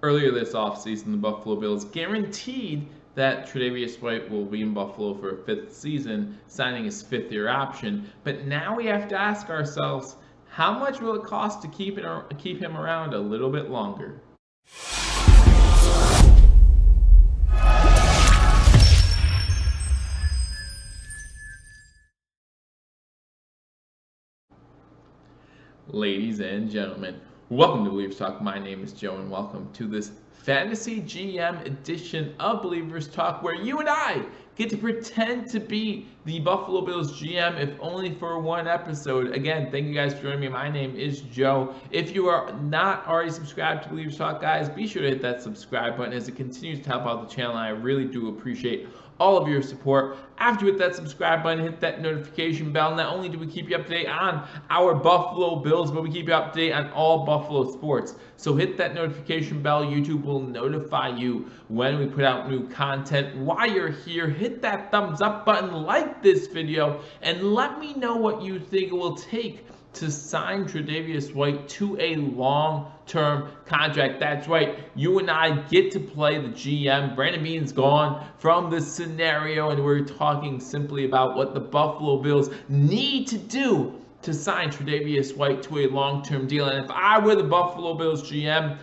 Earlier this offseason, the Buffalo Bills guaranteed that Tre'davious White will be in Buffalo for a fifth season, signing his fifth-year option. But now we have to ask ourselves, how much will it cost to keep him around a little bit longer? Ladies and gentlemen, welcome to Billievers Talk. My name is Joe, and welcome to this Fantasy GM edition of Billievers Talk, where you and I get to pretend to be the Buffalo Bills GM, if only for one episode. Again, thank you guys for joining me. My name is Joe. If you are not already subscribed to Billievers Talk, guys, be sure to hit that subscribe button as it continues to help out the channel. I really do appreciate all of your support. After you hit that subscribe button, hit that notification bell. Not only do we keep you up to date on our Buffalo Bills, but we keep you up to date on all Buffalo sports. So hit that notification bell. YouTube will notify you when we put out new content. While you're here, hit that thumbs up button, like this video, and let me know what you think it will take to sign Tre'davious White to a long-term contract. That's right, you and I get to play the GM. Brandon Beane's gone from this scenario, and we're talking simply about what the Buffalo Bills need to do to sign Tre'davious White to a long-term deal. And if I were the Buffalo Bills GM,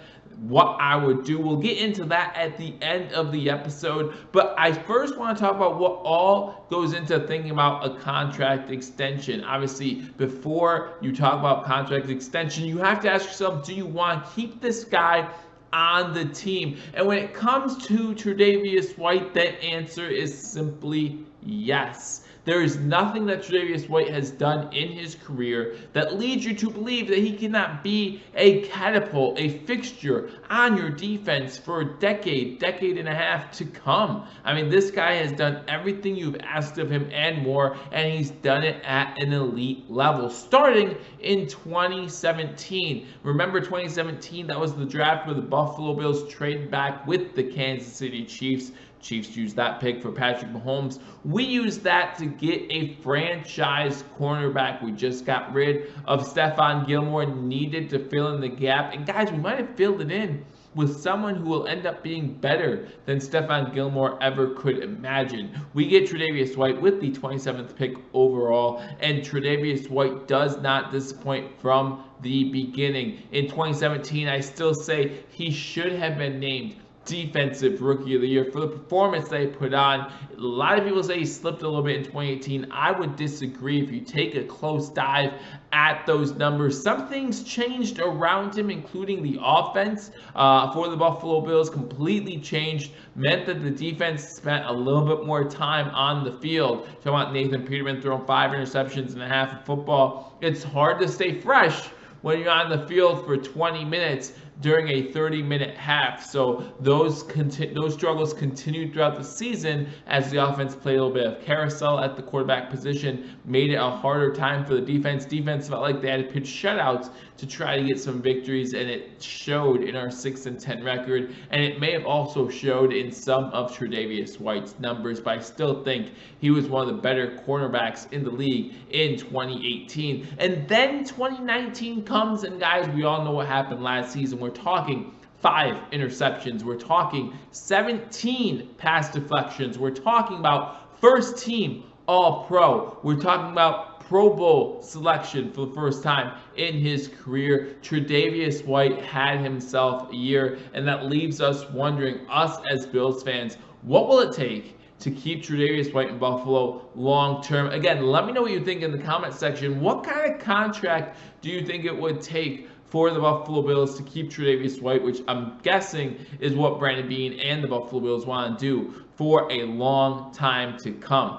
what I would do. We'll get into that at the end of the episode, but I first want to talk about what all goes into thinking about a contract extension. Obviously, before you talk about contract extension, you have to ask yourself, do you want to keep this guy on the team? And when it comes to Tre'davious White, that answer is simply yes. There is nothing that Tre'davious White has done in his career that leads you to believe that he cannot be a catapult, a fixture on your defense for a decade and a half to come. I mean, this guy has done everything you've asked of him and more, and he's done it at an elite level, starting in 2017. Remember 2017, that was the draft where the Buffalo Bills traded back with the Kansas City Chiefs. Chiefs used that pick for Patrick Mahomes. We used that to get a franchise cornerback. We just got rid of Stephon Gilmore, needed to fill in the gap. And guys, we might have filled it in with someone who will end up being better than Stephon Gilmore ever could imagine. We get Tre'davious White with the 27th pick overall, and Tre'davious White does not disappoint from the beginning. In 2017, I still say he should have been named Defensive Rookie of the Year for the performance they put on. A lot of people say he slipped a little bit in 2018. I would disagree. If you take a close dive at those numbers, some things changed around him, including the offense for the Buffalo Bills completely changed, meant that the defense spent a little bit more time on the field. Talking about Nathan Peterman throwing 5 interceptions and a half of football. It's hard to stay fresh when you're on the field for 20 minutes during a 30-minute half. So those struggles continued throughout the season as the offense played a little bit of carousel at the quarterback position, made it a harder time for the defense. Defense felt like they had to pitch shutouts to try to get some victories, and it showed in our 6-10 record, and it may have also showed in some of Tre'davious White's numbers, but I still think he was one of the better cornerbacks in the league in 2018. And then 2019 comes, and guys, we all know what happened last season. We're talking 5 interceptions. We're talking 17 pass deflections. We're talking about first team All-Pro. We're talking about Pro Bowl selection for the first time in his career. Tre'davious White had himself a year, and that leaves us wondering, us as Bills fans, what will it take to keep Tre'davious White in Buffalo long term? Again, let me know what you think in the comment section. What kind of contract do you think it would take for the Buffalo Bills to keep Tre'davious White, which I'm guessing is what Brandon Beane and the Buffalo Bills want to do for a long time to come?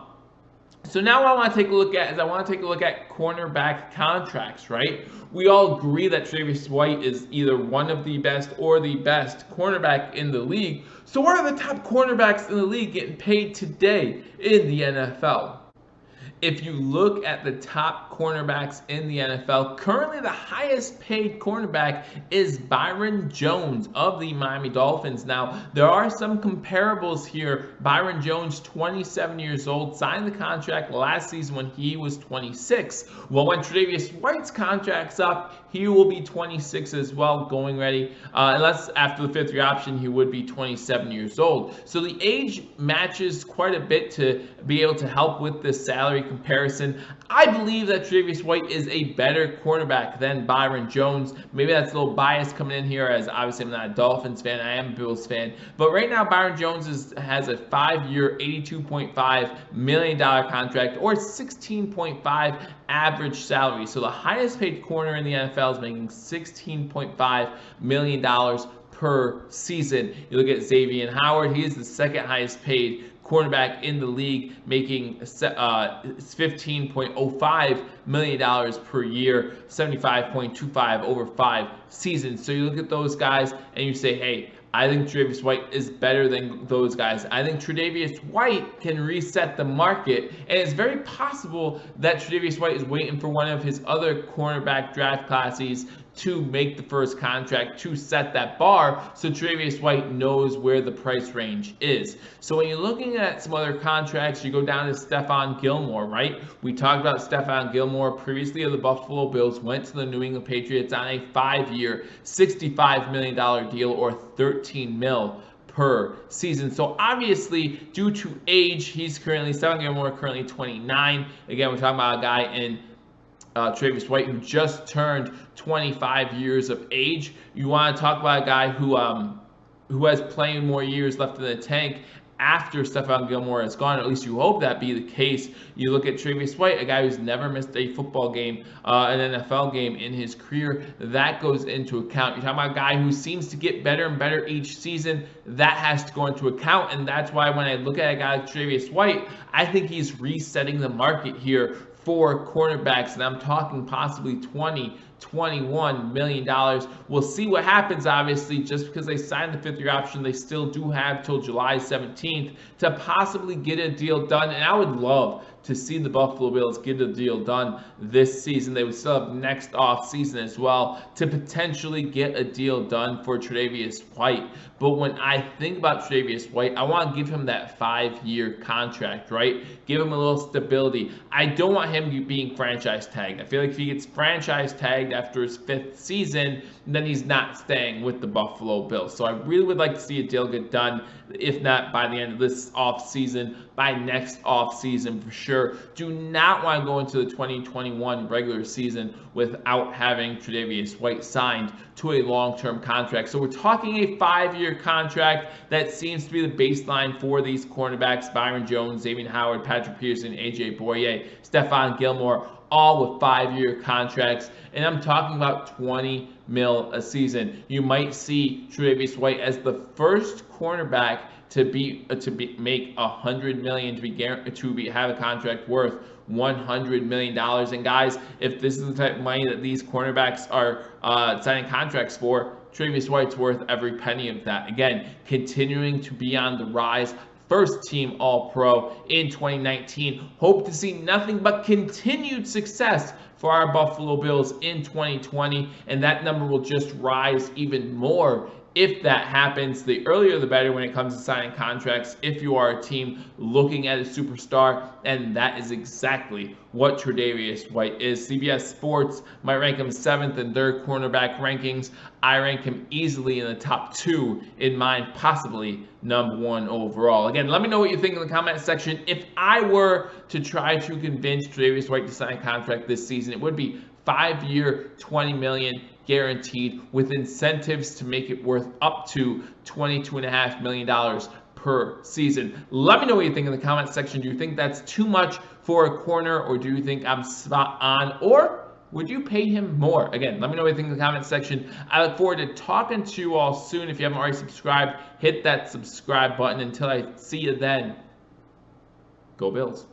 So now what I want to take a look at is cornerback contracts, right? We all agree that Tre'davious White is either one of the best or the best cornerback in the league. So what are the top cornerbacks in the league getting paid today in the NFL? if you look at the top cornerbacks in the NFL, currently the highest paid cornerback is Byron Jones of the Miami Dolphins. Now, there are some comparables here. Byron Jones, 27 years old, signed the contract last season when he was 26. Well, when Tre'davious White's contract's up, he will be 26 as well, going ready. Unless after the 5th year option, he would be 27 years old. So the age matches quite a bit to be able to help with this salary comparison. I believe that Tre'davious White is a better cornerback than Byron Jones. Maybe that's a little bias coming in here, as obviously I'm not a Dolphins fan, I am a Bills fan. But right now, Byron Jones has a 5-year, $82.5 million contract, or 16.5 average salary. So the highest paid corner in the NFL is making $16.5 million per season. You look at Xavier Howard, he is the second highest paid cornerback in the league, making $15.05 million per year, 75.25 over 5 seasons. So you look at those guys and you say, hey, I think Tre'davious White is better than those guys. I think Tre'davious White can reset the market, and it's very possible that Tre'davious White is waiting for one of his other cornerback draft classes to make the first contract, to set that bar, so Tre'davious White knows where the price range is. So when you're looking at some other contracts, you go down to Stephon Gilmore, right? We talked about Stephon Gilmore previously of the Buffalo Bills, went to the New England Patriots on a 5-year, $65 million deal, or $13 million per season. So obviously, due to age, Stephon Gilmore currently 29. Again, we're talking about a guy in Tre'davious White who just turned 25 years of age. You want to talk about a guy who has plenty more years left in the tank after Stephon Gilmore is gone, or at least you hope that be the case. You look at Tre'davious White, a guy who's never missed a football game, an NFL game in his career. That goes into account. You're talking about a guy who seems to get better and better each season. That has to go into account, and that's why when I look at a guy like Tre'davious White, I think he's resetting the market here for cornerbacks, and I'm talking possibly $21 million. We'll see what happens, obviously. Just because they signed the 5th year option, they still do have till July 17th to possibly get a deal done, and I would love to see the Buffalo Bills get a deal done this season. They would still have next off season as well to potentially get a deal done for Tre'davious White. But when I think about Tre'davious White, I want to give him that 5-year contract, right? Give him a little stability. I don't want him being franchise tagged. I feel like if he gets franchise tagged after his 5th season, then he's not staying with the Buffalo Bills. So I really would like to see a deal get done, if not by the end of this off season, by next off season for sure. Do not want to go into the 2021 regular season without having Tre'davious White signed to a long-term contract. So we're talking a 5-year contract that seems to be the baseline for these cornerbacks: Byron Jones, Xavier Howard, Patrick Peterson, AJ Bouye, Stephon Gilmore, all with 5-year contracts, and I'm talking about $20 million a season. You might see Tre'davious White as the first cornerback to make $100 million, to have a contract worth $100 million. And guys, if this is the type of money that these cornerbacks are signing contracts for, Tre'davious White's worth every penny of that. Again, continuing to be on the rise. First team All-Pro in 2019. Hope to see nothing but continued success for our Buffalo Bills in 2020, and that number will just rise even more if that happens. The earlier the better when it comes to signing contracts if you are a team looking at a superstar, and that is exactly what Tre'davious White is. CBS Sports might rank him 7th in their cornerback rankings. I rank him easily in the top 2 in mine, possibly number 1 overall. Again, let me know what you think in the comment section. If I were to try to convince Tre'davious White to sign a contract this season, it would be 5-year, $20 million guaranteed, with incentives to make it worth up to $22.5 million per season. Let me know what you think in the comment section. Do you think that's too much for a corner, or do you think I'm spot on, or would you pay him more? Again, let me know what you think in the comment section. I look forward to talking to you all soon. If you haven't already subscribed, hit that subscribe button. Until I see you then, go Bills.